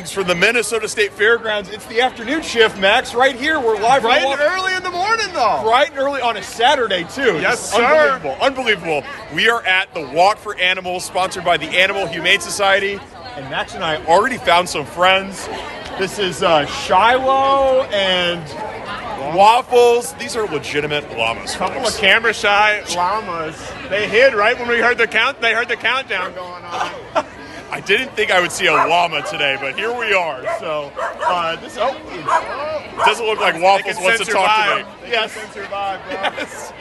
Vikings from the Minnesota State Fairgrounds. It's the afternoon shift, Max, right here. We're live. Bright and early in the morning, though. Bright and early on a Saturday, too. Yes, sir. Unbelievable. We are at the Walk for Animals, sponsored by the Humane Society. And Max and I already found some friends. This is Shiloh and Waffles. These are legitimate llamas. A couple of camera-shy llamas. They hid right when we heard the countdown going on. I didn't think I would see a llama today, but here we are. So, it doesn't look like Waffles wants to talk to me. Yes.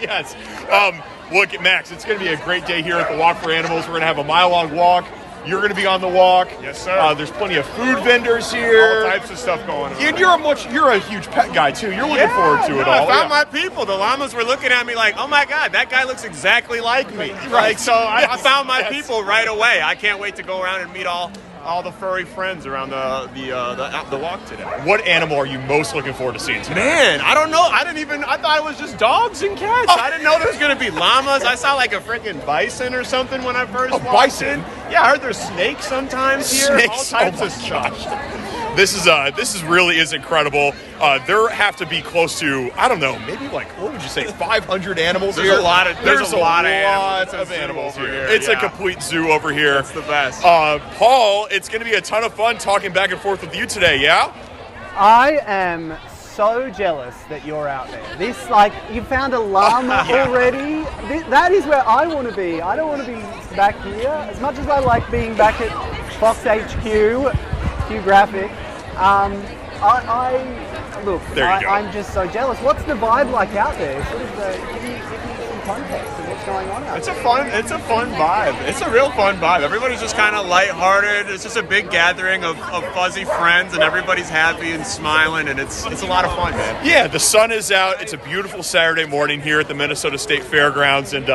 Yes. Look, Max, it's going to be a great day here at the Walk for Animals. We're going to have a mile-long walk. You're going to be on the walk. Yes, sir. There's plenty of food vendors here. All types of stuff going on. And you're a huge pet guy, too. You're looking forward to it all. I found my people. The llamas were looking at me like, oh, my God, that guy looks exactly like me. Right. So I found my people right away. I can't wait to go around and meet all the furry friends around the walk today. What animal are you most looking forward to seeing today? Man, I don't know. I thought it was just dogs and cats. I didn't know there was going to be llamas. I saw like a freaking bison or something when I first walked bison? in. Yeah, I heard there's snakes sometimes here. Snakes? All types of stuff. This really is incredible. There have to be close to, I don't know, maybe like, what would you say, 500 animals here? There's a lot of animals here. It's a complete zoo over here. It's the best. Paul, it's going to be a ton of fun talking back and forth with you today, yeah? I am so jealous that you're out there. You found a llama already. That is where I want to be. I don't want to be back here. As much as I like being back at Fox HQ, Graphic, I'm just so jealous. What's the vibe like out there? Sort of give me some context of what's going on out there. It's a fun vibe. It's a real fun vibe. Everybody's just kind of lighthearted. It's just a big gathering of fuzzy friends, and everybody's happy and smiling, and it's a lot of fun, man. Yeah, the sun is out. It's a beautiful Saturday morning here at the Minnesota State Fairgrounds, and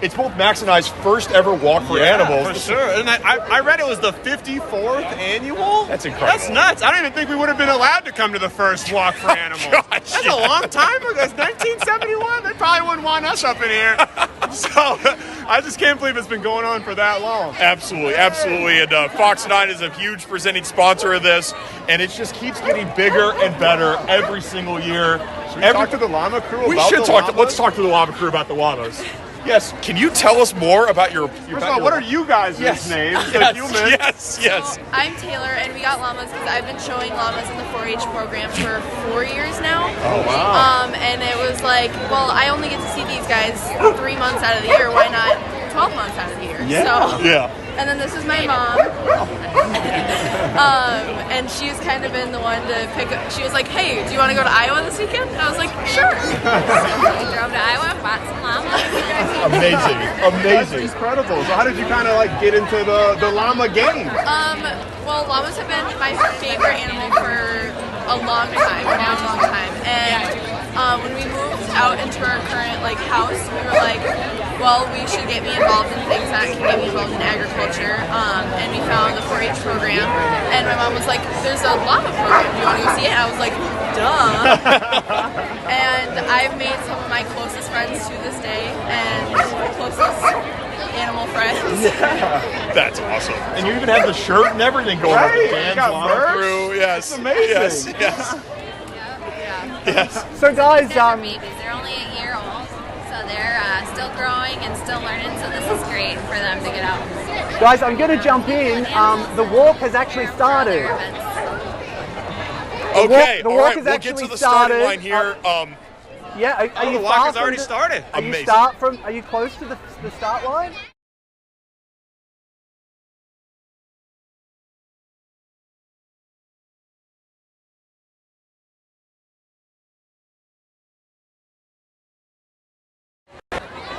it's both Max and I's first ever Walk for Animals. For sure. And I read it was the 54th annual. That's incredible. That's nuts. I don't even think we would have been allowed to come to the first Walk for Animals. Gosh, That's a long time ago. It's 1971. They probably wouldn't want us up in here. So I just can't believe it's been going on for that long. Absolutely. And Fox 9 is a huge presenting sponsor of this, and it just keeps getting bigger and better every single year. Should we talk to the llama crew about the llamas? Let's talk to the llama crew about the llamas. Yes. Can you tell us more about your... First of all, what are you guys' names? Yes. I'm Taylor, and we got llamas because I've been showing llamas in the 4-H program for 4 years now. Oh, wow. And it was like, well, I only get to see these guys 3 months out of the year. Why not 12 months out of the year? Yeah. And then this is my mom. And she's kind of been the one to pick up. She was like, hey, do you want to go to Iowa this weekend? And I was like, sure. We drove to Iowa, bought some llamas. Amazing. That's incredible. So how did you kind of get into the llama game? Well, llamas have been my favorite animal for a long time. And when we moved out into our current house, we were like, well, we should get me involved in things that can get me involved in agriculture. And we found the 4-H program, and my mom was like, there's a llama program. Do you want to go see it? And I was like, duh. And I've made some of my closest friends to this day, and closest animal friends. Yeah. That's awesome. And you even have the shirt and everything going on. The fans, llama crew. Yes. It's amazing. Yes. Yeah. So guys, They're babies. They're only 1 year old, so they're still growing and still learning. So this is great for them to get out. Guys, I'm going to jump in. The walk has actually started. Okay. The All walk right. has We'll actually get to the started. starting line here. Yeah. Are you the walk far has from already started. Amazing. Are you close to the start line?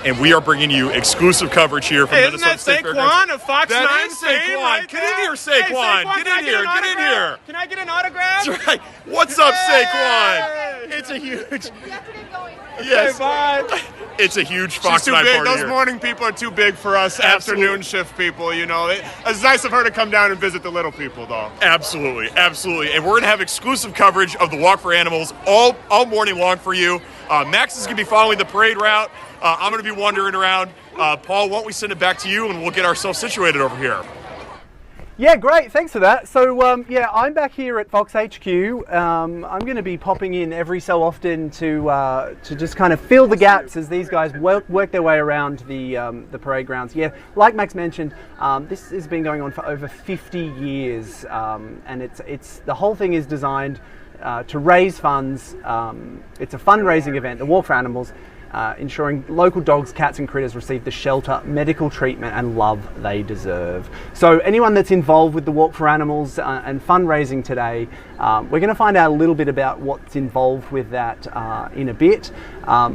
And we are bringing you exclusive coverage here from Isn't Minnesota that State Fairgrounds. Saquon of Fox 9? That is Saquon. Right Get there? in here, Saquon. Hey, Get in here. Get in here. Can I get an autograph? That's right. What's up, Saquon? Hey. It's a huge... Yes. Okay, bye. It's a huge She's Fox too 9 big. party Those here. morning people are too big for us afternoon shift people, It's nice of her to come down and visit the little people, though. Absolutely. And we're going to have exclusive coverage of the Walk for Animals all morning long for you. Max is going to be following the parade route. I'm going to be wandering around. Paul, why don't we send it back to you, and we'll get ourselves situated over here. Yeah, great. Thanks for that. So, yeah, I'm back here at Fox HQ. I'm going to be popping in every so often to just kind of fill the gaps as these guys work their way around the parade grounds. Yeah, like Max mentioned, this has been going on for over 50 years, and it's the whole thing is designed to raise funds. It's a fundraising event, the Walk for Animals, ensuring local dogs, cats and critters receive the shelter, medical treatment and love they deserve. So anyone that's involved with the Walk for Animals and fundraising today, we're going to find out a little bit about what's involved with that in a bit.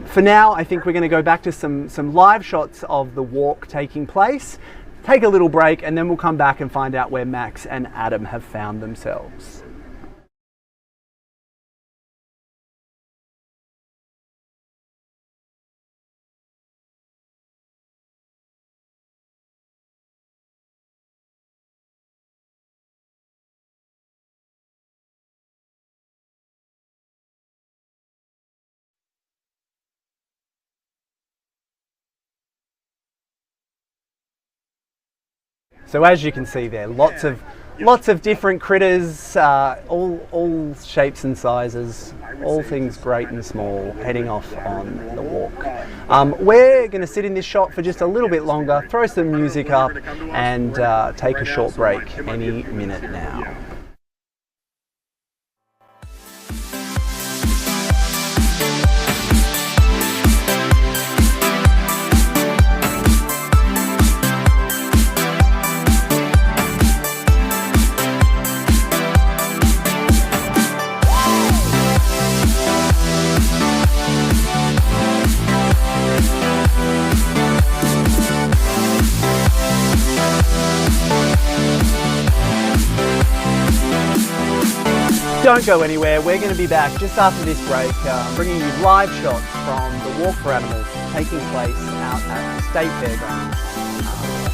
For now, I think we're going to go back to some live shots of the walk taking place, take a little break, and then we'll come back and find out where Max and Adam have found themselves. So as you can see there, lots of different critters, all shapes and sizes, all things great and small, heading off on the walk. We're going to sit in this shot for just a little bit longer, throw some music up, and take a short break any minute now. Don't go anywhere, we're going to be back just after this break, bringing you live shots from the Walk for Animals taking place out at the State Fairgrounds.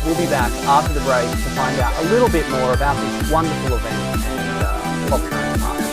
We'll be back after the break to find out a little bit more about this wonderful event and Fox Animal Park.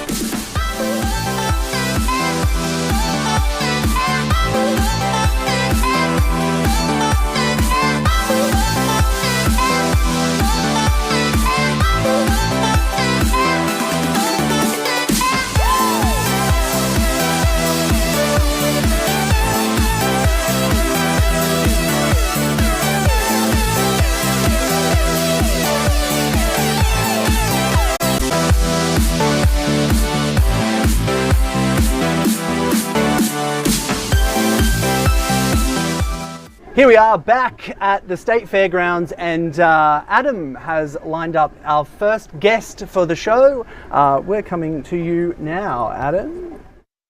Here we are back at the State Fairgrounds, and Adam has lined up our first guest for the show. We're coming to you now, Adam.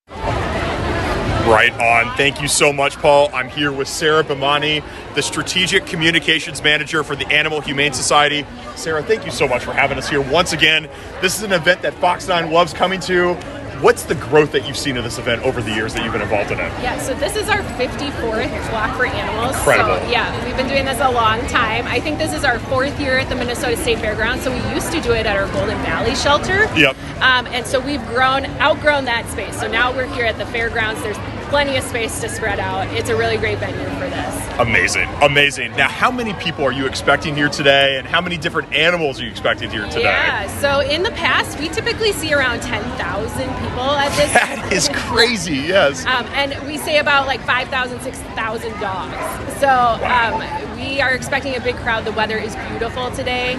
Right on. Thank you so much, Paul. I'm here with Sarah Bammani, the Strategic Communications Manager for the Animal Humane Society. Sarah, thank you so much for having us here once again. This is an event that Fox 9 loves coming to. What's the growth that you've seen of this event over the years that you've been involved in it? Yeah, so this is our 54th Walk for Animals. Incredible. So, yeah, we've been doing this a long time. I think this is our 4th year at the Minnesota State Fairgrounds. So we used to do it at our Golden Valley shelter. Yep. And so we've outgrown that space. So now we're here at the fairgrounds. There's plenty of space to spread out. It's a really great venue for this. Amazing, amazing. Now, how many people are you expecting here today, and how many different animals are you expecting here today? Yeah, so in the past, we typically see around 10,000 people at this. That is crazy, yes. And we say about like 5,000, 6,000 dogs. So we are expecting a big crowd. The weather is beautiful today.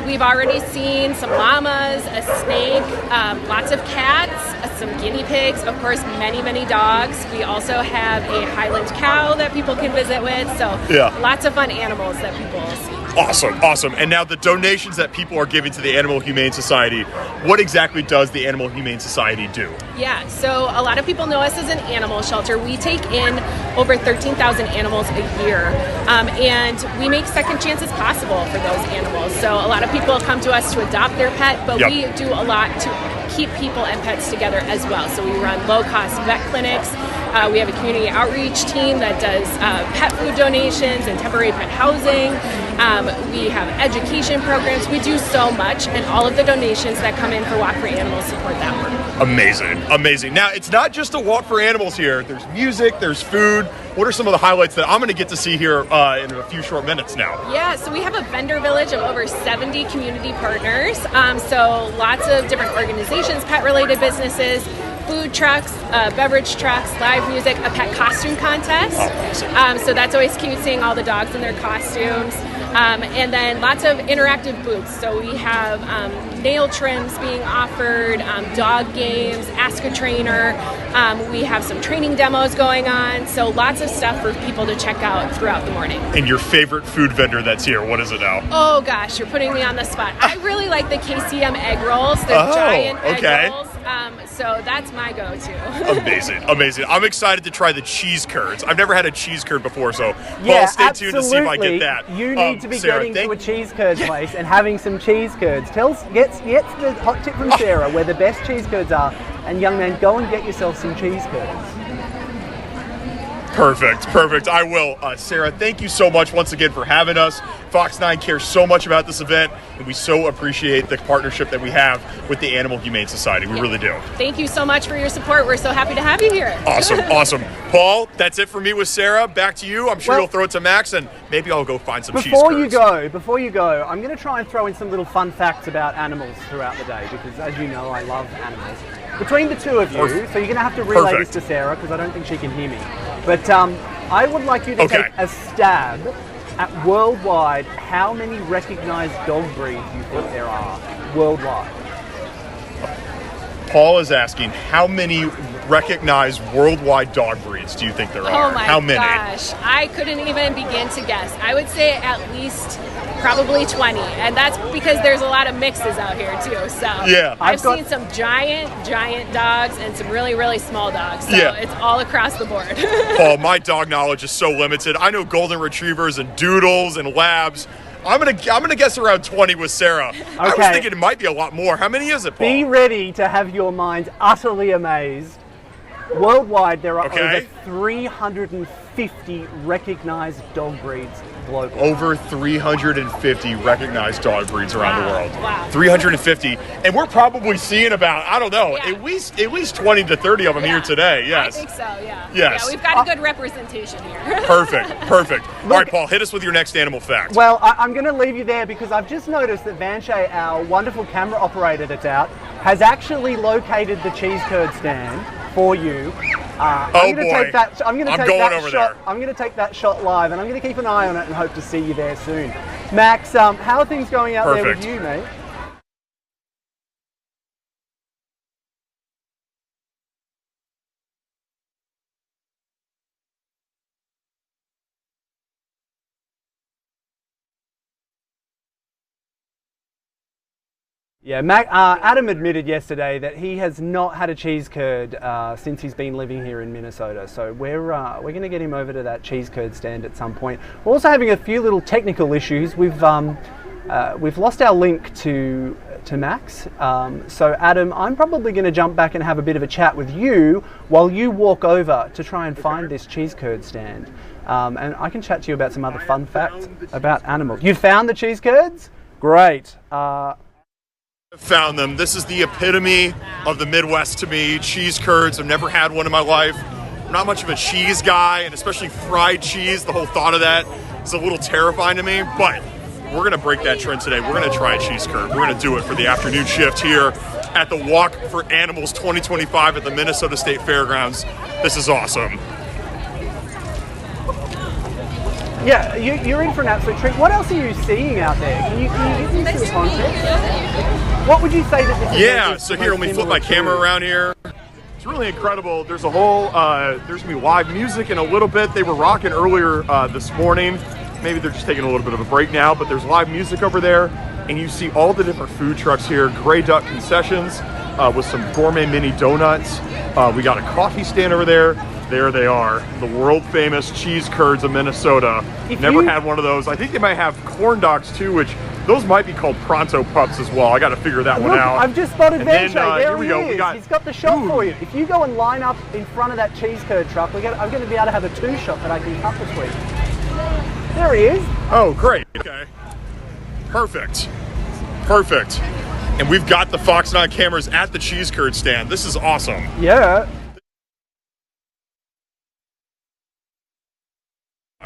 We've already seen some llamas, a snake, lots of cats, some guinea pigs, of course, many, many dogs. We also have a Highland cow that people can visit with. So lots of fun animals that people see. Awesome, awesome. And now the donations that people are giving to the Animal Humane Society, what exactly does the Animal Humane Society do? Yeah, so a lot of people know us as an animal shelter. We take in over 13,000 animals a year, and we make second chances possible for those animals. So a lot of people come to us to adopt their pet, but we do a lot to keep people and pets together as well. So we run low-cost vet clinics. We have a community outreach team that does pet food donations and temporary pet housing. We have education programs. We do so much, and all of the donations that come in for Walk for Animals support that work. Amazing, amazing. Now, it's not just a Walk for Animals here. There's music, there's food. what are some of the highlights that I'm going to get to see here in a few short minutes now? Yeah, so we have a vendor village of over 70 community partners. So lots of different organizations, pet-related businesses, food trucks, beverage trucks, live music, a pet costume contest. So that's always cute, seeing all the dogs in their costumes. And then lots of interactive booths. So we have nail trims being offered, dog games, Ask a Trainer. We have some training demos going on. So lots of stuff for people to check out throughout the morning. And your favorite food vendor that's here, what is it now? Oh gosh, you're putting me on the spot. I really like the KCM egg rolls. They're giant egg rolls. So that's my go-to. Amazing. I'm excited to try the cheese curds. I've never had a cheese curd before, so Yeah, Paul, stay tuned to see if I get that. You need to be Sarah, getting to a cheese curd place and having some cheese curds. Get the hot tip from Sarah where the best cheese curds are, and young man, go and get yourself some cheese curds. Perfect. I will. Sarah, thank you so much once again for having us. Fox 9 cares so much about this event, and we so appreciate the partnership that we have with the Animal Humane Society. We really do. Thank you so much for your support. We're so happy to have you here. Awesome. Paul, that's it for me with Sarah. Back to you. I'm sure you'll throw it to Max, and maybe I'll go find some cheese curds. Before you go, I'm going to try and throw in some little fun facts about animals throughout the day, because as you know, I love animals. Between the two of you, so you're going to have to relay this to Sarah, because I don't think she can hear me. But I would like you to take a stab at worldwide how many recognized dog breeds you think there are worldwide. Paul is asking how many recognized worldwide dog breeds do you think there are? Oh my how many? gosh, I couldn't even begin to guess. I would say at least probably 20, and that's because there's a lot of mixes out here too. So yeah, I've seen some giant dogs and some really small dogs. So it's all across the board. Paul, my dog knowledge is so limited. I know golden retrievers and doodles and labs. I'm gonna guess around 20 with Sarah. Okay. I was thinking it might be a lot more. How many is it, Paul? Be ready to have your minds utterly amazed. Worldwide, there are over 350 recognized dog breeds globally. Over 350 recognized dog breeds around the world. Wow. 350. And we're probably seeing about, I don't know, at least 20 to 30 of them here today. Yes. I think so, yeah. Yes. Yeah, we've got a good representation here. Perfect. All right, Paul, hit us with your next animal fact. Well, I'm going to leave you there because I've just noticed that Vanshay, our wonderful camera operator that's out, has actually located the cheese curd stand for you. I'm going to take that shot live, and I'm going to keep an eye on it and hope to see you there soon. Max, how are things going out there with you, mate? Yeah, Adam admitted yesterday that he has not had a cheese curd since he's been living here in Minnesota. So we're going to get him over to that cheese curd stand at some point. We're also having a few little technical issues. We've lost our link to Max. So Adam, I'm probably going to jump back and have a bit of a chat with you while you walk over to try and find this cheese curd stand. And I can chat to you about some other fun facts about animals. You found the cheese curds? Great. Found them. This is the epitome of the Midwest to me. Cheese curds. I've never had one in my life. I'm not much of a cheese guy, and especially fried cheese. The whole thought of that is a little terrifying to me, but we're going to break that trend today. We're going to try a cheese curd. We're going to do it for the afternoon shift here at the Walk for Animals 2025 at the Minnesota State Fairgrounds. This is awesome. Yeah, you're in for an absolute treat. What else are you seeing out there? Can you give me some context? What would you say that this is? Yeah, so here, let me flip my camera around here. It's really incredible. There's a whole, there's gonna be live music in a little bit. They were rocking earlier this morning. Maybe they're just taking a little bit of a break now, but there's live music over there. And you see all the different food trucks here. Gray Duck Concessions with some gourmet mini donuts. We got a coffee stand over there. There they are, the world famous cheese curds of Minnesota. Never had one of those. I think they might have corn dogs too, which those might be called pronto pups as well. I got to figure that one out. I've just spotted Vanshay. There he is. He's got the shot for you. If you go and line up in front of that cheese curd truck, I'm going to be able to have a two shot that I can cut between. There he is. Oh, great. Okay. Perfect. And we've got the Fox 9 cameras at the cheese curd stand. This is awesome. Yeah.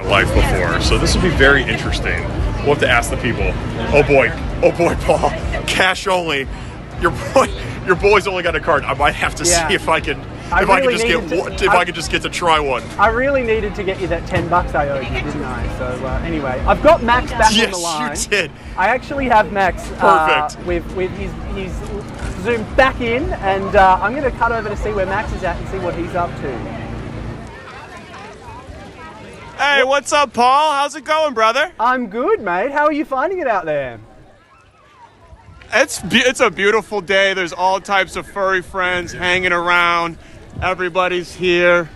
life before, so this will be very interesting. We'll have to ask the people. Oh boy, Paul, cash only. Your boy's only got a card. I might have to see if I can. If I could just get to try one. I really needed to get you that $10 I owed you, didn't I? So anyway, I've got Max back on the line. Yes, you did. I actually have Max. Perfect. With his zoomed back in, and I'm going to cut over to see where Max is at and see what he's up to. Hey, what's up, Paul? How's it going, brother? I'm good, mate. How are you finding it out there? It's a beautiful day. There's all types of furry friends hanging around. Everybody's here.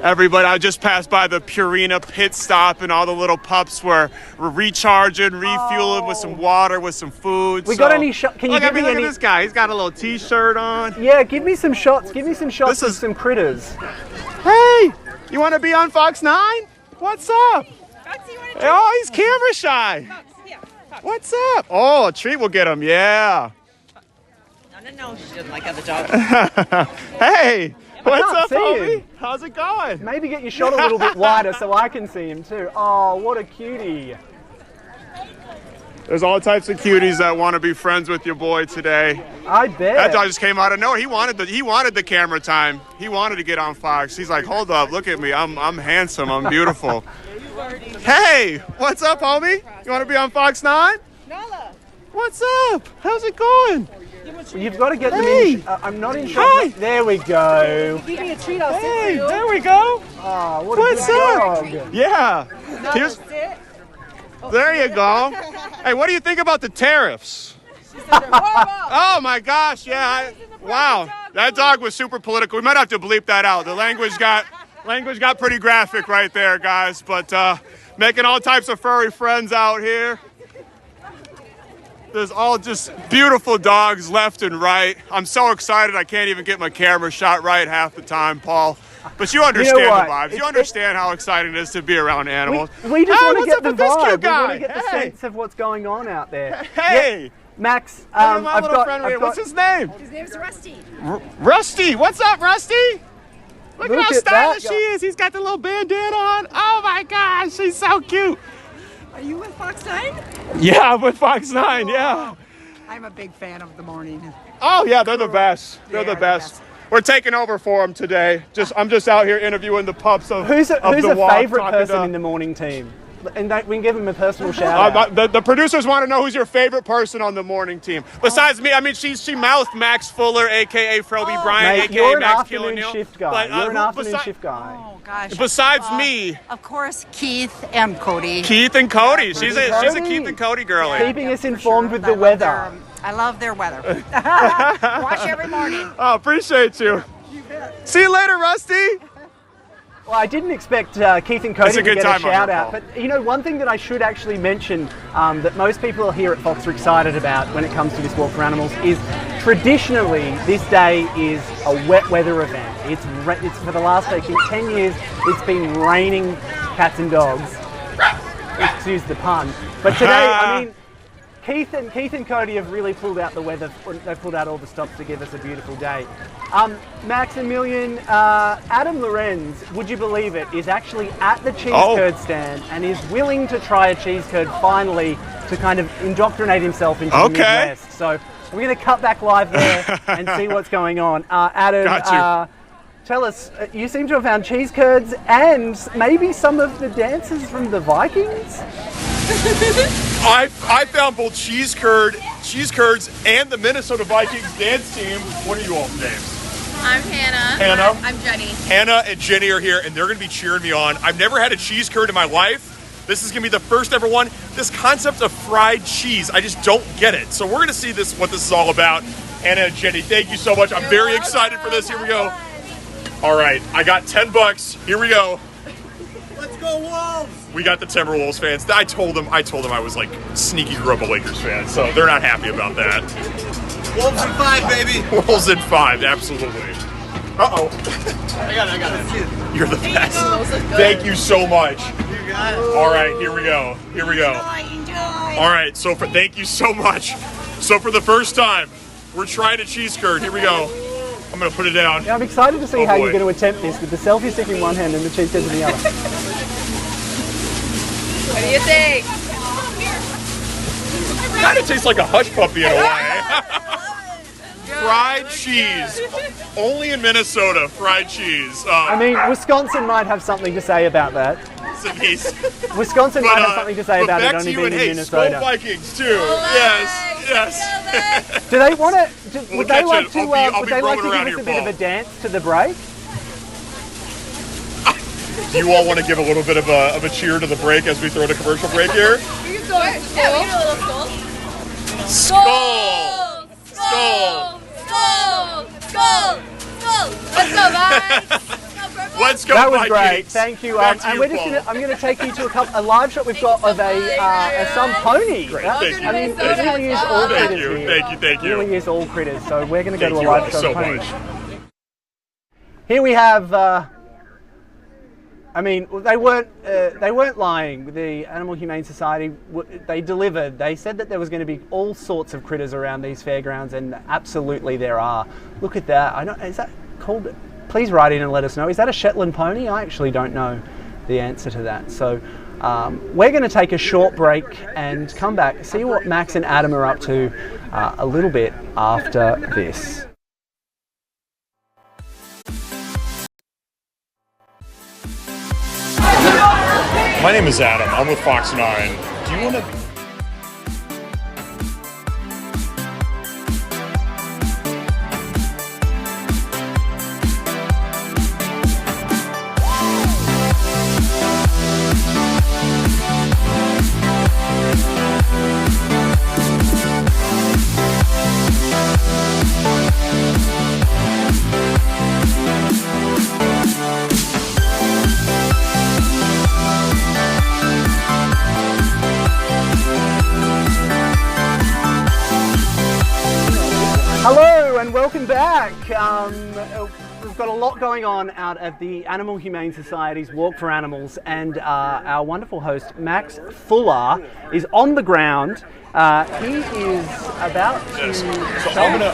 I just passed by the Purina pit stop, and all the little pups were recharging, refueling with some water, with some food. Got any shots? Can you give me any? Look at this guy. He's got a little T-shirt on. Yeah, give me some shots. Give me some shots of some critters. Hey, you want to be on Fox 9? What's up? Oh, he's camera shy. What's up? Oh, a treat will get him. Yeah. No, she doesn't like other dogs. Hey, what's up, homie? Him. How's it going? Maybe get your shot a little bit wider so I can see him too. Oh, what a cutie. There's all types of cuties that want to be friends with your boy today. I bet. That dog just came out of nowhere. He wanted the camera time. He wanted to get on Fox. He's like, hold up, look at me. I'm handsome. I'm beautiful. Hey, what's up, homie? You want to be on Fox 9? Nala. What's up? How's it going? You've got to get them in. I'm not in shot. Hi. There we go. Give me a treat. I'll sit for Hey, you. there we go. Oh, What's up? dog. Yeah. Nala, Here's, sit. there you go. Hey, what do you think about the tariffs? Horrible. Oh my gosh, yeah. Wow. That dog was super political. We might have to bleep that out. The language got pretty graphic right there, guys. But making all types of furry friends out here. There's all just beautiful dogs left and right. I'm so excited I can't even get my camera shot right half the time, Paul. But you understand the vibes. You understand how exciting it is to be around animals. We just want to get the vibe. Cute guy? We want to get the sense of what's going on out there. Hey. Yeah, Max, My I've little got. friend, what's his name? His name's Rusty. Rusty. What's up, Rusty? Look at how at stylish that. she is. He's got the little bandana on. Oh my gosh, she's so cute. Are you with Fox 9? Yeah, I'm with Fox 9, yeah. I'm a big fan of the morning. Oh yeah, they're the best. They're the the best. best. We're taking over for them today. I'm just out here interviewing the pups of Who's a the walk, favorite talking person to- in the morning team? And we can give him a personal shout out. The producers want to know who's your favorite person on the morning team. Besides me, I mean, she mouthed Max Fuller, a.k.a. Froby Bryant, Mate, a.k.a. you're an Max afternoon Killennial. shift guy. But, You're an afternoon besi- shift guy. Oh gosh. Besides me, Of course, Keith and Cody. Keith and Cody. She's a Cody. Keith and Cody girlie. Keeping us for informed sure. with I the love weather. I love their weather. Watch every morning. Oh, appreciate you. See you later, Rusty. Well, I didn't expect Keith and Cody It's a to good get time a on shout your out. call. But, you know, one thing that I should actually mention that most people here at Fox are excited about when it comes to this Walk for Animals is traditionally this day is a wet weather event. It's for the last, I think, 10 years, it's been raining cats and dogs. Excuse the pun. But today, I mean, Keith and Cody have really pulled out the weather. They've pulled out all the stops to give us a beautiful day. Maximilian, Adam Lorenz, would you believe it, is actually at the cheese curd stand and is willing to try a cheese curd finally to kind of indoctrinate himself into the Midwest. So we're going to cut back live there and see what's going on. Adam, tell us, you seem to have found cheese curds and maybe some of the dancers from the Vikings? I found both cheese curds, and the Minnesota Vikings dance team. What are you all's names? I'm Hannah. Hannah. I'm Jenny. Hannah and Jenny are here, and they're going to be cheering me on. I've never had a cheese curd in my life. This is going to be the first ever one. This concept of fried cheese, I just don't get it. So we're going to see what this is all about. Hannah and Jenny, thank you so much. I'm very excited for this. Here we go. All right, I got $10. Here we go. Let's go Wolves! We got the Timberwolves fans. I told them I was like sneaky grew up a Lakers fan, so they're not happy about that. Wolves in 5, baby! Wolves in 5, absolutely. Uh-oh. I got it. You're the best. Thank you so much. You got it. All right, here we go. Enjoy. All right, thank you so much. So for the first time, we're trying a cheese curd. Here we go. I'm gonna put it down. Yeah, I'm excited to see Oh, how boy. you're going to attempt this with the selfie stick in one hand and the cheese curds in the other. What do you think? Kind of tastes like a hush puppy in a way. Fried cheese. Only in Minnesota, fried cheese. I mean, Wisconsin might have something to say about that. Wisconsin might have something to say about it only being in Minnesota. Squirrel Vikings too. Yes. Do they want to? Would they like to? I'll Would be they like to roaming give around us a here, bit of Paul. a dance to the break? Do you all want to give a little bit of a cheer to the break as we throw the commercial break here? We can go. Yeah, we can do a little skull. Skull! Skull! Skull! Skull! Skull! Let's go, guys! Let's go, That was Vikings. great. Thank you. Back to And you, we're just Paul. gonna. I'm going to take you to a live shot we've got of some pony. Great, That- thank you. I mean, Thank it really is all Thank critters you, here. thank you. It really is all critters. So we're going to go Thank to a you live all shot so of ponies. much. Here we have. I mean, they weren't lying. The Animal Humane Society, they delivered. They said that there was going to be all sorts of critters around these fairgrounds, and absolutely there are. Look at that. I don't. Is that called? Please write in and let us know. Is that a Shetland pony? I actually don't know the answer to that. So we're going to take a short break and come back, see what Max and Adam are up to a little bit after this. My name is Adam. I'm with Fox 9. Do you want to... Hello and welcome back. We've got a lot going on out at the Animal Humane Society's Walk for Animals, and our wonderful host Max Fuller is on the ground. He is about to So show I'm gonna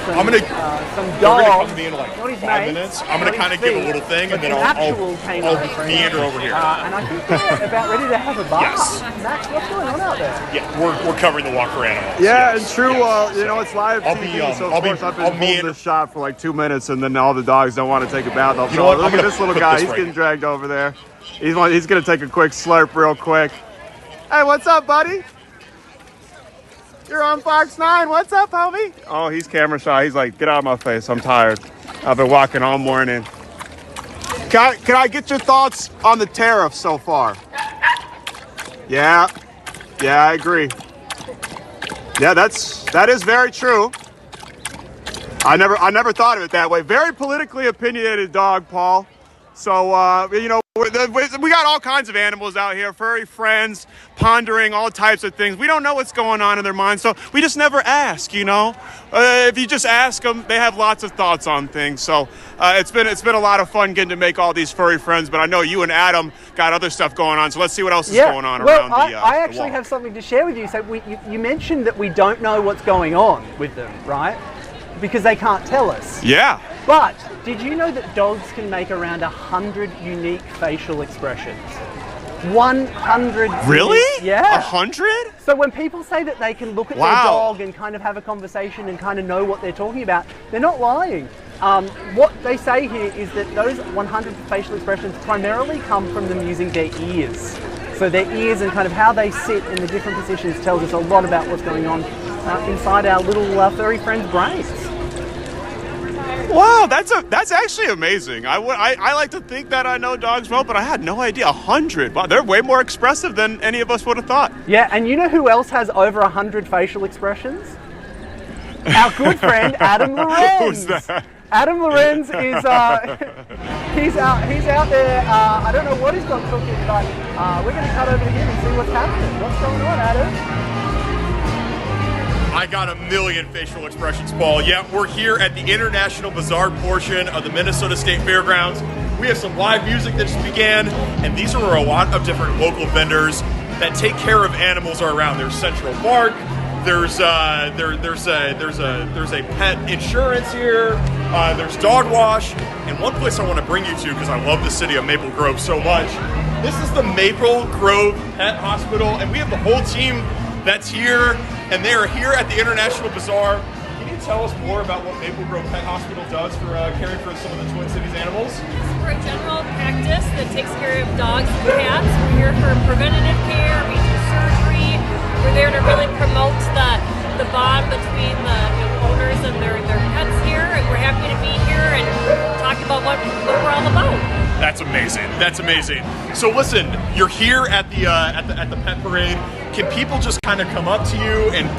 some They're dogs. gonna come to me in like Not his 5 mates, minutes. I'm not gonna his kind of give a feet, little thing, but and then some actual I'll canine friends. meander over here. And I think they're about ready to have a bath. Yes. Max, what's going on out there? Yeah, we're covering the Walk for Animals. Yeah, Yes, and true. yes. You know, it's live I'll TV, be, so I'll of be- course I've I'll been be holding in- this shot for like 2 minutes, and then all the dogs don't want to take a bath. You know what, Look I'm at gonna this little put guy. this He's right getting here. dragged over there. He's going to take a quick slurp real quick. Hey, what's up, buddy? You're on Fox 9. What's up, homie? Oh, he's camera shy. He's like, get out of my face. I'm tired. I've been walking all morning. Can I get your thoughts on the tariff so far? Yeah, I agree. Yeah, that is very true. I never thought of it that way. Very politically opinionated dog, Paul. So, you know, we got all kinds of animals out here, furry friends, pondering all types of things. We don't know what's going on in their minds, so we just never ask, you know. If you just ask them, they have lots of thoughts on things. So it's been a lot of fun getting to make all these furry friends, but I know you and Adam got other stuff going on, so let's see what else is going on around I the actually walk. have something to share with you. So you mentioned that we don't know what's going on with them, right? Because they can't tell us. Yeah. But did you know that dogs can make around 100 unique facial expressions? 100. Really? Yeah. 100? So when people say that they can look at their Wow. dog and kind of have a conversation and kind of know what they're talking about, they're not lying. What they say here is that those 100 facial expressions primarily come from them using their ears. So their ears and kind of how they sit in the different positions tells us a lot about what's going on inside our little furry friends' brains. Wow, that's actually amazing. I like to think that I know dogs well, but I had no idea. 100. Wow, they're way more expressive than any of us would have thought. Yeah, and you know who else has over 100 facial expressions? Our good friend Adam Lorenz. Who's that? Adam Lorenz is he's out there. I don't know what he's got cooking, but we're going to cut over to him and see what's happening. What's going on, Adam? I got a million facial expressions, Paul. Yeah, we're here at the International Bazaar portion of the Minnesota State Fairgrounds. We have some live music that just began, and these are a lot of different local vendors that take care of animals around. There's Central Park. There's a pet insurance here. There's dog wash, and one place I want to bring you to because I love the city of Maple Grove so much. This is the Maple Grove Pet Hospital, and we have the whole team that's here, and they are here at the International Bazaar. Can you tell us more about what Maple Grove Pet Hospital does for caring for some of the Twin Cities animals? We're a general practice that takes care of dogs and cats. We're here for preventative care, we do surgery. We're there to really promote the bond between the owners and their pets here, and we're happy to be here and talk about what we're all about. That's amazing. That's amazing. So listen, you're here at the pet parade. Can people just kind of come up to you and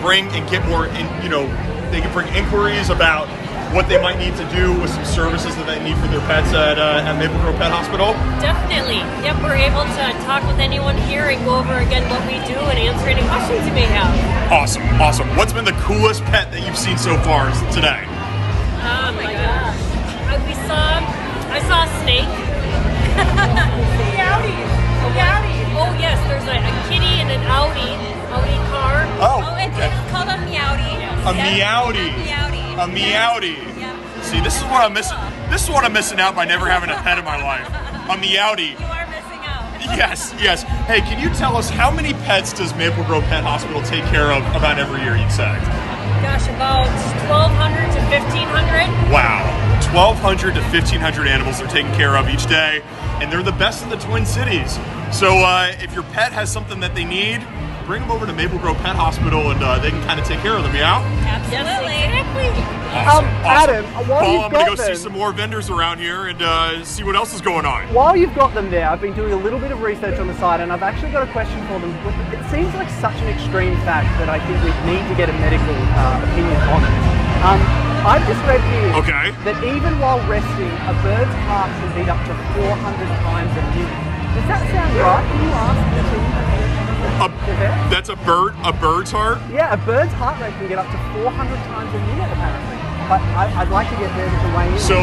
get more? They can bring inquiries about what they might need to do with some services that they need for their pets at Maple Grove Pet Hospital. Definitely. Yep, we're able to talk with anyone here and go over again what we do and answer any questions you may have. Awesome. What's been the coolest pet that you've seen so far today? Oh my gosh. I saw a snake. Oh yes, there's a kitty and an Audi car. Oh, It's called a Meowdy. A Meowdy. A Meowdy. Yeah. See, this is what I'm missing. This is what I'm missing out by never having a pet in my life. A Meowdy. You are missing out. Yes. Hey, can you tell us how many pets does Maple Grove Pet Hospital take care of about every year, you'd say? Gosh, about 1,200 to 1,500. Wow. 1,200 to 1,500 animals they're taking care of each day, and they're the best in the Twin Cities. So if your pet has something that they need, bring them over to Maple Grove Pet Hospital, and they can kind of take care of them, yeah? Absolutely. Awesome. Adam, while Paul, you've I'm going to got go see them- some more vendors around here and see what else is going on. While you've got them there, I've been doing a little bit of research on the site, and I've actually got a question for them. It seems like such an extreme fact that I think we need to get a medical opinion on it. I've just read here that even while resting, a bird's heart can beat up to 400 times a minute. Does that sound right? Can you ask the team? That's a bird's heart? Yeah, a bird's heart rate can get up to 400 times a minute apparently. But I'd like to get them to weigh in. So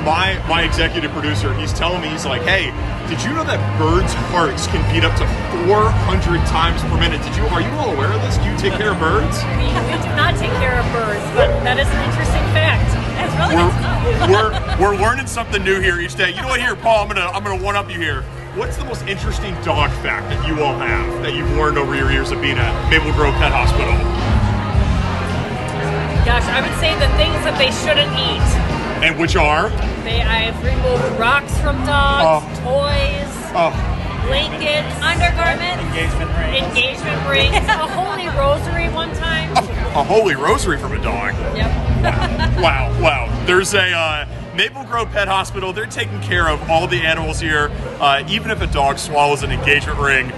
my executive producer, he's telling me, he's like, hey, did you know that birds' hearts can beat up to 400 times per minute? Are you all aware of this? Do you take care of birds? We do not take care of birds, but that is an interesting fact. That's really good. We're learning something new here each day. You know what? Here, Paul, I'm gonna one up you here. What's the most interesting dog fact that you all have that you've learned over your years of being at Maple Grove Pet Hospital? Gosh, I would say the things that they shouldn't eat. And which are? I've removed rocks from dogs, toys, blankets, Undergarments. engagement rings, a holy rosary one time. A holy rosary from a dog. Yep. Wow. There's a Maple Grove Pet Hospital. They're taking care of all the animals here. Even if a dog swallows an engagement ring,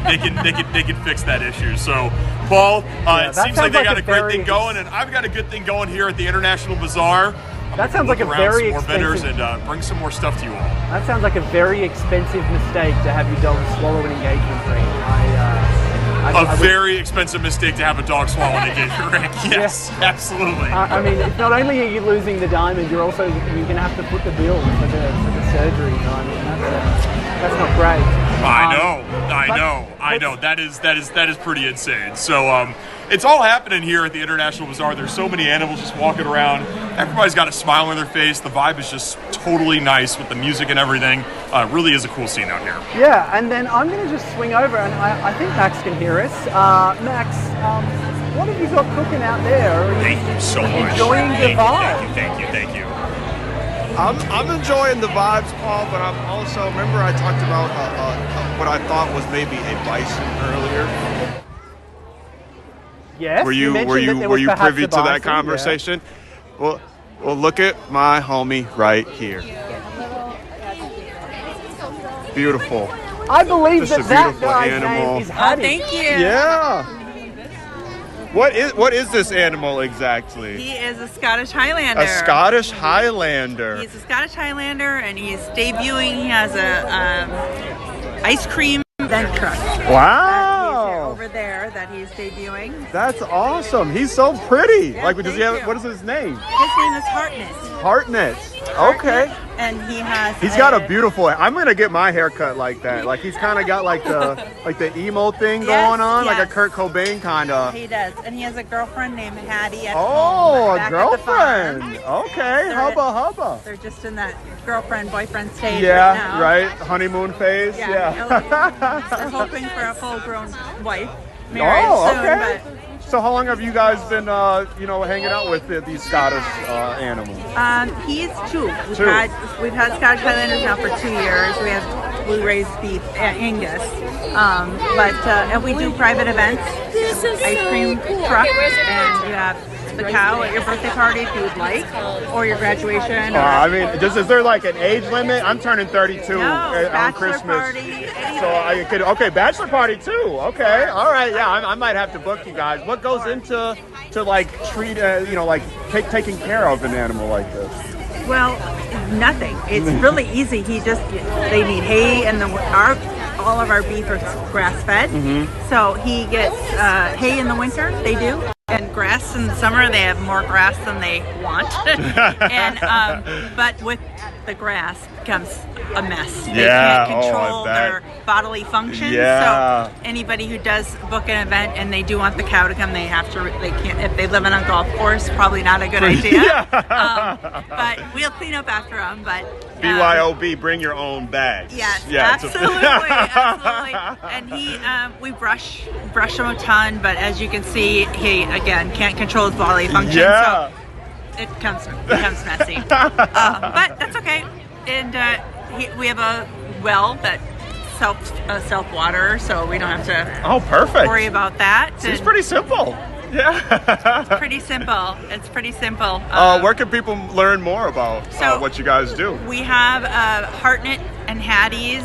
they can fix that issue. So, Paul, it seems like they got a great thing going, and I've got a good thing going here at the International Bazaar. That sounds like a very some more vendors expensive. and bring some more stuff to you all. That sounds like a very expensive mistake to have your dog swallow an engagement ring. Very expensive mistake to have a dog swallow an engagement ring. Yes, absolutely. I mean, it's not only are you losing the diamond, you're going to have to foot the bill for the surgery. I mean, that's not great. I know. That is pretty insane. So it's all happening here at the International Bazaar. There's so many animals just walking around. Everybody's got a smile on their face. The vibe is just totally nice with the music and everything. Really is a cool scene out here. Yeah, and then I'm going to just swing over, and I think Max can hear us. Max, what have you got cooking out there? Thank you so much. Enjoying the vibe. Thank you. I'm enjoying the vibes, Paul, but I'm also, remember I talked about what I thought was maybe a bison earlier? Yes. Were you privy to that conversation? Yeah. Well, look at my homie right here. Beautiful. I believe Just that a beautiful guy's animal. name is Hattie. Thank you. Yeah. What is this animal exactly? He is a Scottish Highlander. A Scottish Highlander. He's a Scottish Highlander, and he's debuting. He has a ice cream vent truck. Wow. over there that he's debuting. That's awesome. He's so pretty. Yeah, Like, does he have? thank you. What is his name? His name is Hartnet. Hartnet. Okay. And he has. He's got a beautiful. I'm gonna get my hair cut like that. Like he's kind of got like the emo thing going on, like a Kurt Cobain kind of. He does, and he has a girlfriend named Hattie at Oh, home. a back at the farm. girlfriend. Okay, hubba. They're just in that girlfriend-boyfriend stage Yeah, right now. right. Honeymoon phase. Yeah. They're hoping for a full-grown wife, married soon, okay. but. So how long have you guys been, hanging out with these Scottish animals? He's two. Two. We've had Scottish Highlanders now for 2 years. We raise beef at Angus, and we do private events, ice cream truck, and you have the cow at your birthday party if you would like, or your graduation. Is there like an age limit? I'm turning 32 on Christmas. Party, bachelor party too. Okay, all right, yeah, I might have to book you guys. What goes into like taking care of an animal like this? Well, nothing. It's really easy. They need hay, and all of our beef are grass fed. So he gets hay in the winter. They do. And grass in the summer, they have more grass than they want. But with the grass comes a mess. They can't control their bodily functions. So anybody who does book an event and they do want the cow to come, they can't. If they live on a golf course, probably not a good idea. But we'll clean up after them. But BYOB, bring your own bag. Yes, absolutely, absolutely. And we brush him a ton, but as you can see, he again can't control his bodily function, so it becomes messy. But that's okay. And we have a well that self water, so we don't have to worry about that. It's pretty simple. Yeah. It's pretty simple. Where can people learn more about what you guys do? We have Hartnet and Hattie's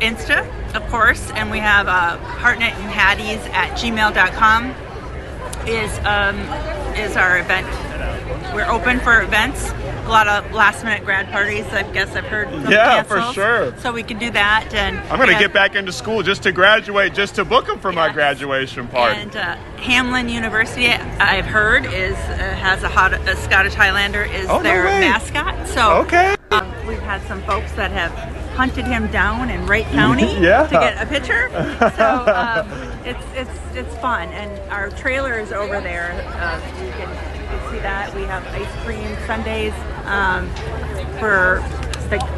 Insta, of course, and we have Hartnet and Hattie's at gmail.com is our event. We're open for events. A lot of last-minute grad parties, I guess I've heard. Yeah, for sure. So we can do that. And I'm going to get back into school just to graduate, just to book them for my graduation party. And Hamlin University, I've heard, has a Scottish Highlander is their mascot. So we've had some folks that have hunted him down in Wright County to get a picture. So it's fun. And our trailer is over there. You can see that. We have ice cream sundaes for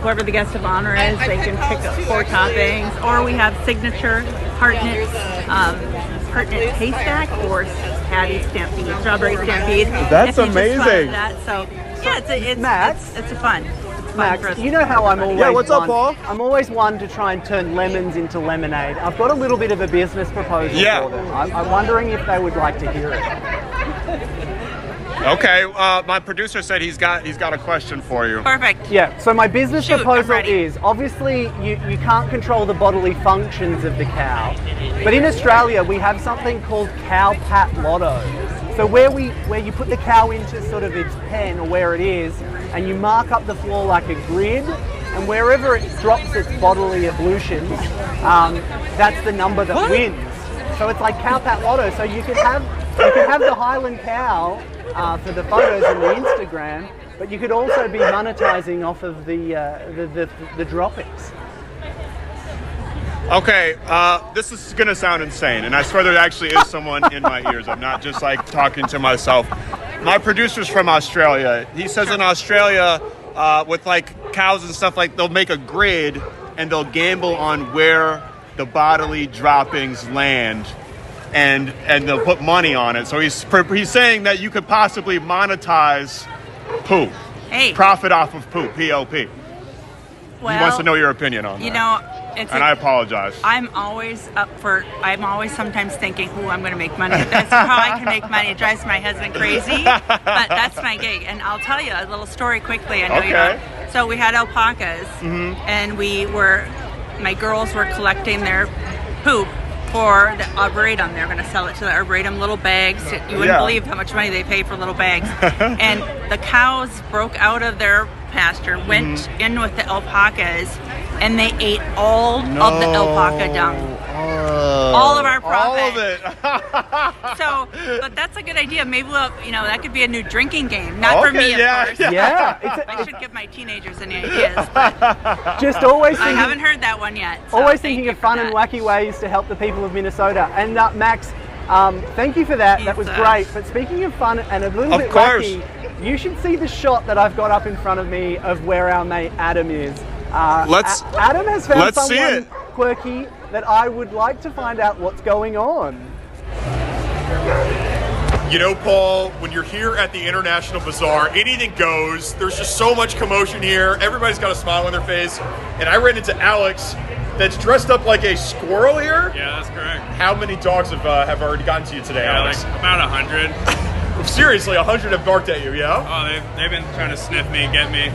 whoever the guest of honor is. They can pick up 4 toppings, or we have signature Hartnet haystack or Hattie Stampede, strawberry stampede. That's amazing. So it's a fun. Max, you know how I'm always what's up, Paul? I'm always one to try and turn lemons into lemonade. I've got a little bit of a business proposal for them. I'm wondering if they would like to hear it. Okay, my producer said he's got a question for you. Perfect. Yeah, so my business proposal is, obviously you can't control the bodily functions of the cow, but in Australia we have something called cow pat lotto. So where you put the cow into sort of its pen or where it is, and you mark up the floor like a grid, and wherever it drops its bodily ablutions, that's the number that wins. So it's like cow pat lotto. So you could have the Highland cow for the photos and the Instagram, but you could also be monetizing off of the droppings. Okay, this is gonna sound insane, and I swear there actually is someone in my ears. I'm not just like talking to myself. My producer's from Australia. He says in Australia, with like cows and stuff, like they'll make a grid and they'll gamble on where the bodily droppings land, and they'll put money on it. So he's saying that you could possibly monetize poop, profit off of poop, P-O-P. Well, he wants to know your opinion on that. I apologize. I'm always sometimes thinking, I'm going to make money. That's how I can make money. It drives my husband crazy, but that's my gig. And I'll tell you a little story quickly. I know you don't. So we had alpacas, and my girls were collecting their poop for the Arboretum. They're going to sell it to the Arboretum, little bags. You wouldn't believe how much money they pay for little bags. And the cows broke out of their pasture, went in with the alpacas, and they ate all of the alpaca dung. All of our product. all of it. So, but that's a good idea. Maybe we'll, that could be a new drinking game. Not for me, of course. Yeah. I should give my teenagers any ideas. But Just always thinking, I haven't heard that one yet. So always thank thinking you of for fun that. and wacky ways to help the people of Minnesota. And Max, thank you for that. That was great. But speaking of fun and a little bit wacky, you should see the shot that I've got up in front of me of where our mate Adam is. Adam has found someone quirky that I would like to find out what's going on. You know, Paul, when you're here at the International Bazaar, anything goes. There's just so much commotion here. Everybody's got a smile on their face. And I ran into Alex that's dressed up like a squirrel here. Yeah, that's correct. How many dogs have already gotten to you today, Alex? Like about 100. Seriously, 100 have barked at you, yeah? Oh, they've been trying to sniff me, get me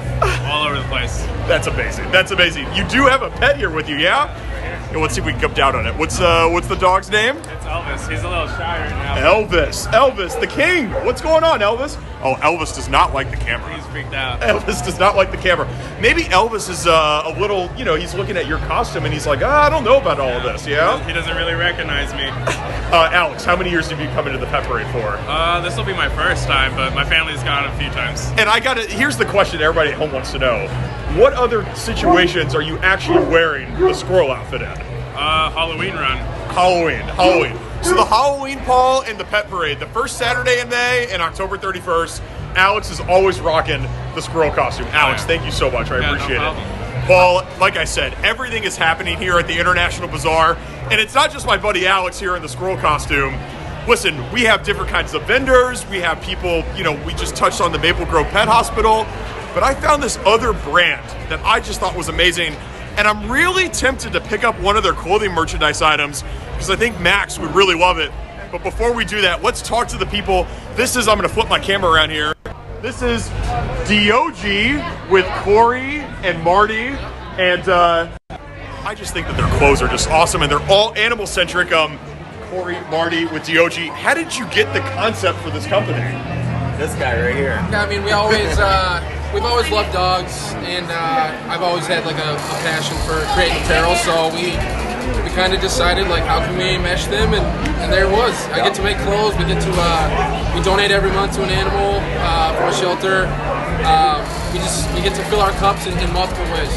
all over the place. That's amazing. That's amazing. You do have a pet here with you, yeah? Yeah, let's see if we can come down on it. What's the dog's name? It's Elvis. He's a little shy right now. Elvis, the king. What's going on, Elvis? Oh, Elvis does not like the camera. He's freaked out. Elvis does not like the camera. Maybe Elvis is a little, he's looking at your costume and he's like, I don't know about all of this, yeah? He doesn't really recognize me. Alex, how many years have you come into the pet parade for? This will be my first time, but my family's gone a few times. And here's the question everybody at home wants to know. What other situations are you actually wearing the squirrel outfit in? Halloween run. Halloween. So the Halloween, Paul, and the pet parade, the first Saturday in May and October 31st, Alex is always rocking the squirrel costume. Alex, thank you so much. I appreciate it. Paul, like I said, everything is happening here at the International Bazaar, and it's not just my buddy Alex here in the squirrel costume. Listen, we have different kinds of vendors. We have people, we just touched on the Maple Grove Pet Hospital, but I found this other brand that I just thought was amazing. And I'm really tempted to pick up one of their clothing merchandise items because I think Max would really love it. But before we do that, let's talk to the people. I'm going to flip my camera around here. This is DOG with Corey and Marty. And I just think that their clothes are just awesome and they're all animal-centric. Corey, Marty with DOG. How did you get the concept for this company? This guy right here. Yeah, I mean, we've always loved dogs, and I've always had like a passion for creating apparel. So we kind of decided like, how can we mesh them, and there it was. I get to make clothes. We get to we donate every month to an animal from a shelter. We get to fill our cups in multiple ways.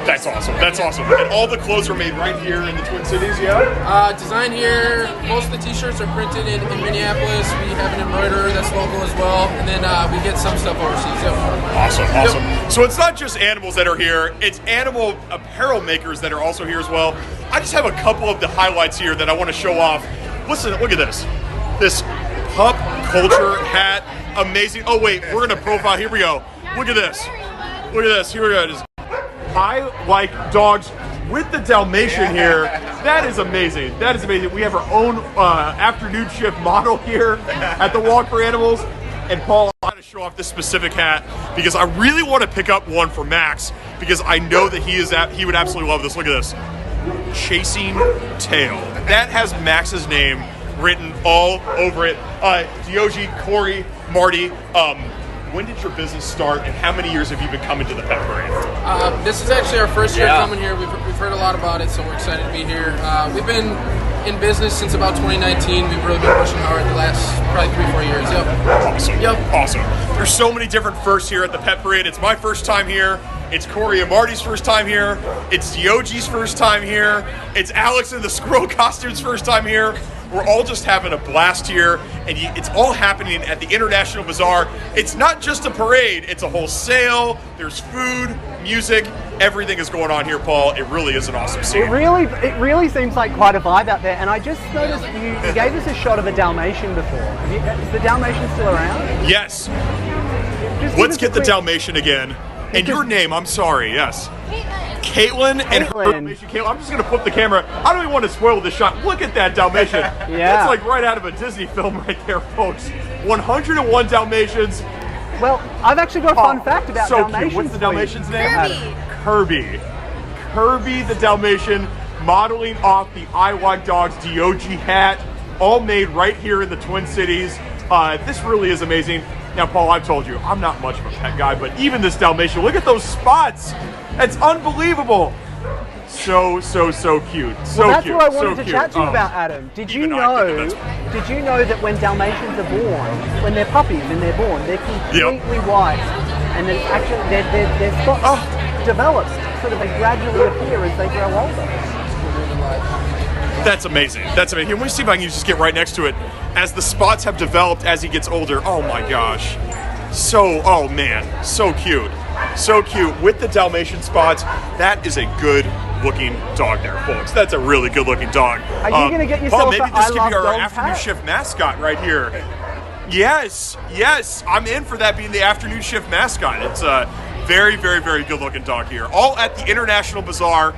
That's awesome. And all the clothes are made right here in the Twin Cities, yeah? Design here. Most of the t-shirts are printed in Minneapolis. We have an embroiderer that's local as well. And then we get some stuff overseas. Yep. Awesome. Yep. So it's not just animals that are here. It's animal apparel makers that are also here as well. I just have a couple of the highlights here that I want to show off. Listen, look at this. This pup culture hat. Amazing. Oh, wait. We're going to profile. Here we go. Look at this. Here we go. I like dogs with the Dalmatian here. That is amazing. We have our own afternoon shift model here at the Walk for Animals. And Paul, I want to show off this specific hat because I really want to pick up one for Max because I know that he would absolutely love this. Look at this. Chasing Tail. That has Max's name written all over it. DOG, Corey, Marty, when did your business start, and how many years have you been coming to the pet parade? This is actually our first year coming here. We've heard a lot about it, so we're excited to be here. We've been in business since about 2019. We've really been pushing hard the last probably 3-4 years. Yep. Awesome. There's so many different firsts here at the pet parade. It's my first time here. It's Corey and Marty's first time here. It's DOG's first time here. It's Alex in the squirrel costume's first time here. We're all just having a blast here, and it's all happening at the International Bazaar. It's not just a parade, it's a whole sale. There's food, music, everything is going on here, Paul. It really is an awesome scene. It really seems like quite a vibe out there, and I just noticed you gave us a shot of a Dalmatian before. Is the Dalmatian still around? Yes. Let's get the Dalmatian again. And your name, I'm sorry, yes. Caitlin and her Dalmatian. Caitlin, I'm just going to flip the camera. I don't even want to spoil this shot. Look at that Dalmatian. That's like right out of a Disney film right there, folks. 101 Dalmatians. Well, I've actually got a fun fact about Dalmatians. Cute. What's the Dalmatian's name? Kirby. Kirby the Dalmatian, modeling off the I Want Dogs DOG hat, all made right here in the Twin Cities. This really is amazing. Now, Paul, I've told you, I'm not much of a pet guy, but even this Dalmatian, look at those spots. It's unbelievable. So cute. So well, that's cute. what I wanted so to chat to you about, Adam. Did you know that when Dalmatians are born, when they're puppies and they're born, they're completely white, and then actually their spots develop, sort of they gradually appear as they grow older. That's amazing. That's amazing. Let me see if I can just get right next to it. As the spots have developed as he gets older, oh my gosh. Oh man, so cute. So cute. With the Dalmatian spots, that is a good looking dog there, folks. That's a really good looking dog. Are you going to get yourself maybe an this I could Love be our Dogs afternoon hat? shift mascot right here. Yes, I'm in for that being the afternoon shift mascot. It's a very, very, very good looking dog here. All at the International Bazaar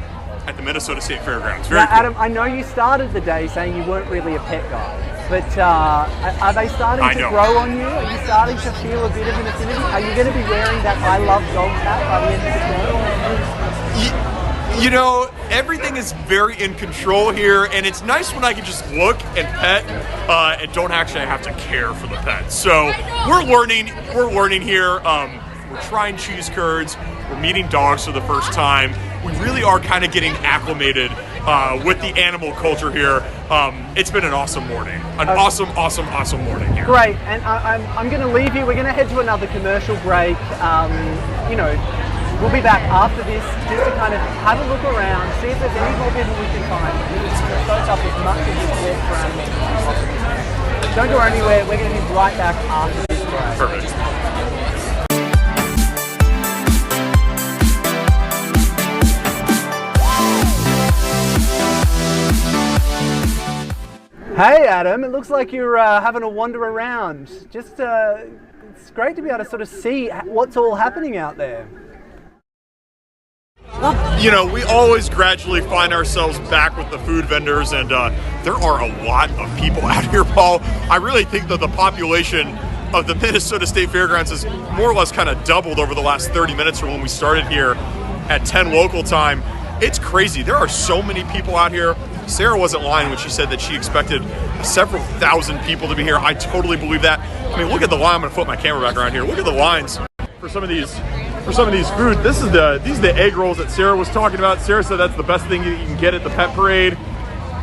at the Minnesota State Fairgrounds. Very cool. Adam, I know you started the day saying you weren't really a pet guy, but are they starting to grow on you? Are you starting to feel a bit of an affinity? Are you going to be wearing that I Love Dogs hat by the end of the You know, everything is very in control here, and it's nice when I can just look and pet and don't actually have to care for the pet. So we're learning here. We're trying cheese curds. We're meeting dogs for the first time. We really are kind of getting acclimated with the animal culture here. It's been an awesome morning. Awesome morning here. Great, and I'm going to leave you. We're going to head to another commercial break. We'll be back after this just to kind of have a look around, see if there's any more people we can find. It's going to soak up as much of this walk around as possible. Don't go anywhere. We're going to be right back after this break. Perfect. Hey Adam, it looks like you're having a wander around. Just, it's great to be able to sort of see what's all happening out there. We always gradually find ourselves back with the food vendors, and there are a lot of people out here, Paul. I really think that the population of the Minnesota State Fairgrounds has more or less kind of doubled over the last 30 minutes from when we started here at 10 local time. It's crazy. There are so many people out here. Sarah wasn't lying when she said that she expected several thousand people to be here. I totally believe that. I mean, look at the line. I'm going to flip my camera back around here. Look at the lines for some of these food. These are the egg rolls that Sarah was talking about. Sarah said that's the best thing you can get at the pet parade.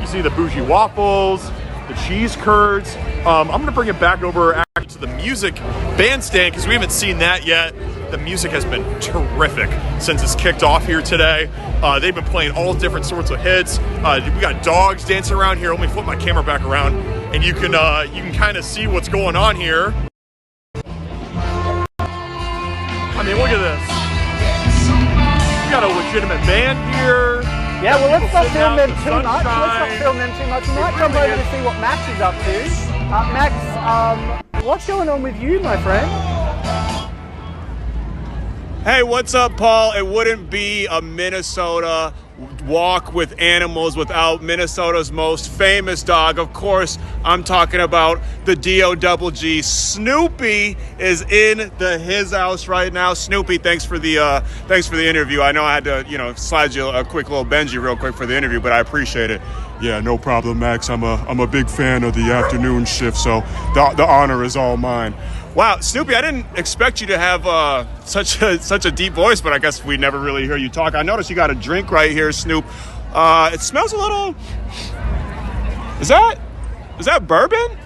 You see the bougie waffles, the cheese curds. I'm going to bring it back over actually to the music bandstand because we haven't seen that yet. The music has been terrific since it's kicked off here today. They've been playing all different sorts of hits. We got dogs dancing around here. Let me flip my camera back around, and you can kind of see what's going on here. I mean, look at this. We got a legitimate band here. Yeah, well, let's not film them too much. We might jump over to see what Max is up to. Max, what's going on with you, my friend? Hey, what's up, Paul? It wouldn't be a Minnesota walk with animals without Minnesota's most famous dog. Of course, I'm talking about the D-O-double-G. Snoopy is in his house right now. Snoopy, thanks for the interview. I know I had to, slide you a quick little Benji real quick for the interview, but I appreciate it. Yeah, no problem, Max. I'm a big fan of the afternoon shift, so the honor is all mine. Wow, Snoopy, I didn't expect you to have such a deep voice, but I guess we never really hear you talk. I noticed you got a drink right here, Snoop. It smells a little... Is that bourbon?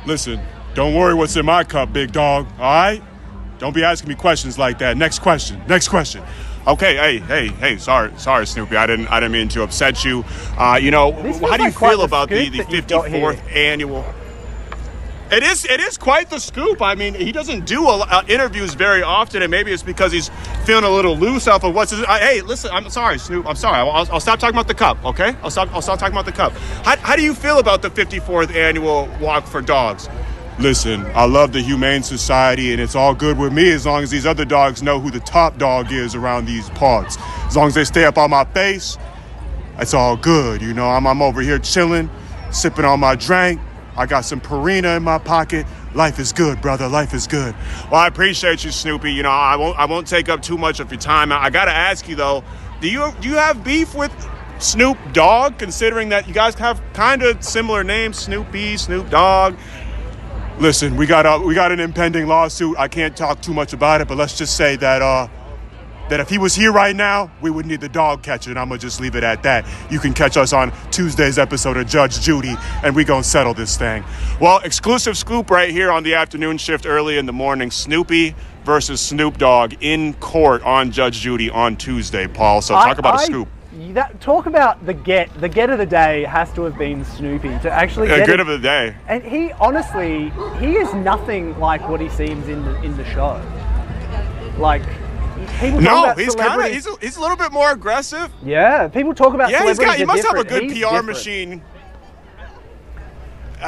Listen, don't worry what's in my cup, big dog, all right? Don't be asking me questions like that. Next question. Okay, hey, sorry, Snoopy. I didn't mean to upset you. How do you feel about the 54th annual... It is quite the scoop. I mean, he doesn't do interviews very often, and maybe it's because he's feeling a little loose off of what's his... hey, listen, I'm sorry, Snoop. I'm sorry. I'll stop talking about the cup, okay? I'll stop talking about the cup. How do you feel about the 54th annual Walk for Dogs? Listen, I love the Humane Society, and it's all good with me as long as these other dogs know who the top dog is around these parts. As long as they stay up on my face, it's all good. I'm over here chilling, sipping on my drink. I got some Purina in my pocket. Life is good, brother. Life is good. Well, I appreciate you, Snoopy. I won't take up too much of your time. I got to ask you, though, do you have beef with Snoop Dogg, considering that you guys have kind of similar names, Snoopy, Snoop Dogg? Listen, we got an impending lawsuit. I can't talk too much about it, but let's just say that that if he was here right now, we would need the dog catcher, and I'm going to just leave it at that. You can catch us on Tuesday's episode of Judge Judy, and we going to settle this thing. Well, exclusive scoop right here on the afternoon shift early in the morning. Snoopy versus Snoop Dogg in court on Judge Judy on Tuesday, Paul. So talk about a scoop. Talk about the get of the day has to have been Snoopy to actually get good of the day. And he honestly, he is nothing like what he seems in the show. Like, people talk about he's a little bit more aggressive. Yeah, people talk about celebrities. He must have a good PR machine.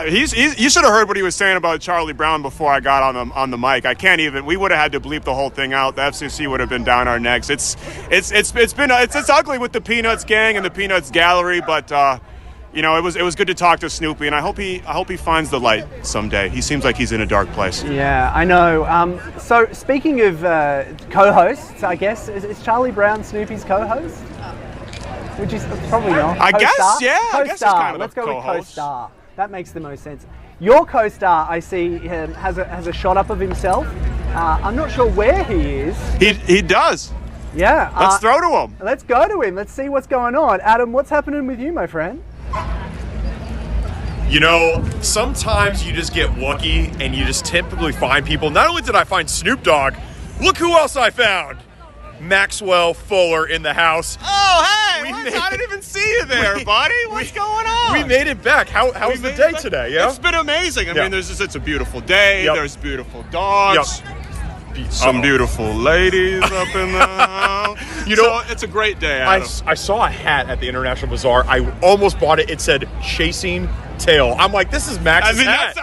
You should have heard what he was saying about Charlie Brown before I got on the mic. I can't even. We would have had to bleep the whole thing out. The FCC would have been down our necks. It's ugly with the Peanuts gang and the Peanuts gallery, but it was good to talk to Snoopy, and I hope he finds the light someday. He seems like he's in a dark place. Yeah, I know. So speaking of co-hosts, I guess is Charlie Brown Snoopy's co-host? Which is probably not. I guess, yeah. Co-star. I guess he's kind of Let's a go co-host. with co-star. That makes the most sense. Your co-star, I see, has a shot up of himself. I'm not sure where he is. He does. Yeah. Let's throw to him. Let's go to him. Let's see what's going on. Adam, what's happening with you, my friend? You know, sometimes you just get lucky and you just typically find people. Not only did I find Snoop Dogg, look who else I found. Maxwell Fuller in the house. Oh, hey! I didn't even see you there, buddy. What's going on? We made it back. How was the day today? Yeah, it's been amazing. I mean, it's a beautiful day. Yep. There's beautiful dogs. Yep. Some beautiful ladies up in the house. It's a great day, Adam. I saw a hat at the International Bazaar. I almost bought it. It said "Chasing Tail." I'm like, this is Max's hat.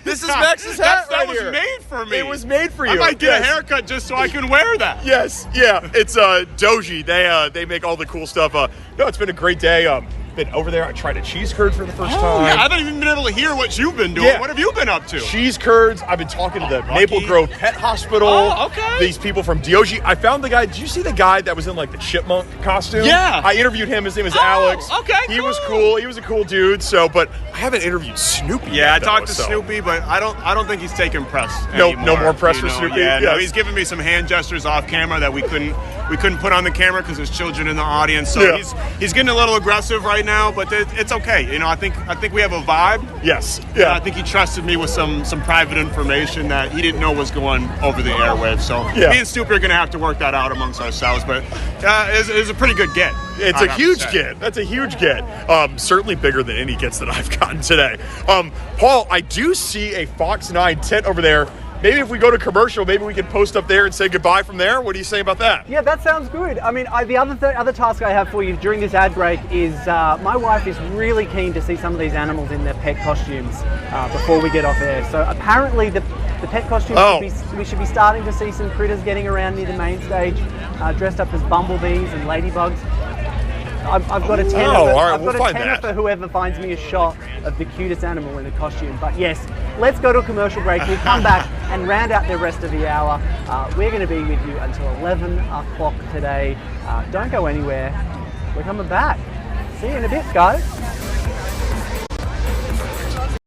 This is Max's hat right here. That was made for me. It was made for you. I might get a haircut just so I can wear that. Yes, yeah. It's Doji. They make all the cool stuff. No, it's been a great day. Been over there. I tried a cheese curd for the first time. Yeah, I haven't even been able to hear what you've been doing. Yeah. What have you been up to? Cheese curds. I've been talking to the Maple Grove Pet Hospital. Oh, okay. These people from DOG. I found the guy. Did you see the guy that was in like the chipmunk costume? Yeah. I interviewed him. His name is Alex. Okay, He was cool. He was a cool dude. So, but I haven't interviewed Snoopy. Yeah, yet, I talked to Snoopy, but I don't think he's taking press No anymore, more press for Snoopy. Yeah, no, he's giving me some hand gestures off camera that we couldn't put on the camera because there's children in the audience. So he's getting a little aggressive right now, but it's okay. I think we have a vibe. Yes. Yeah. I think he trusted me with some private information that he didn't know was going over the airwaves. So me and Snoopy are going to have to work that out amongst ourselves. But it's a pretty good get. It's a huge get. That's a huge get. Certainly bigger than any gets that I've gotten today. Paul, I do see a Fox 9 tent over there. Maybe if we go to commercial, maybe we can post up there and say goodbye from there. What do you say about that? Yeah, that sounds good. I mean, the other task I have for you during this ad break is my wife is really keen to see some of these animals in their pet costumes before we get off air. So apparently the pet costumes, we should be starting to see some critters getting around near the main stage, dressed up as bumblebees and ladybugs. I've got a tenner. I've got a tenner for whoever finds me a shot of the cutest animal in a costume. But yes, let's go to a commercial break. We'll come back and round out the rest of the hour. We're going to be with you until 11 o'clock today. Don't go anywhere. We're coming back. See you in a bit, guys.